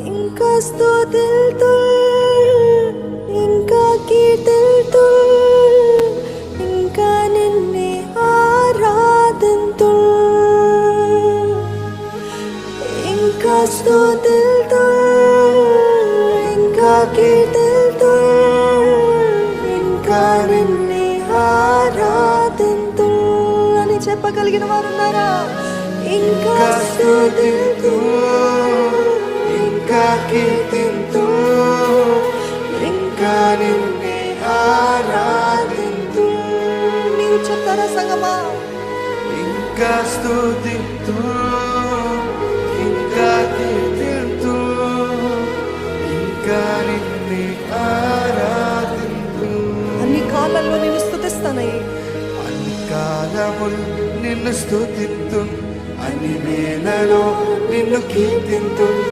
ఇంకా స్తుతిల్తు ఇంకా కీర్తిల్తు ఇంకా నిన్నే ఆరాధింతు ఇంకా స్తుతిల్తు ఇంకా కీర్తిల్తు ఇంకా నిన్నే ఆరాధింతు అని చెప్పగలిగిన వారు ఉన్నారా? ఇంకా స్తుతిల్తు ఇంకా కీర్తింతు ఇంకా నిన్నే ఆరాధింతు. నీవు చెప్తారా సంగమా? ఇంకా స్తుతింతు ఇంకా కీర్తింతు ఇంకా నిన్నే ఆరాధింతు. అన్ని కాలాల్లో నేను స్తుతిస్తానయ్యే, అన్ని కాలములు నిన్ను స్తుతింతు, అన్ని వేళలో నిన్ను కీర్తింతు.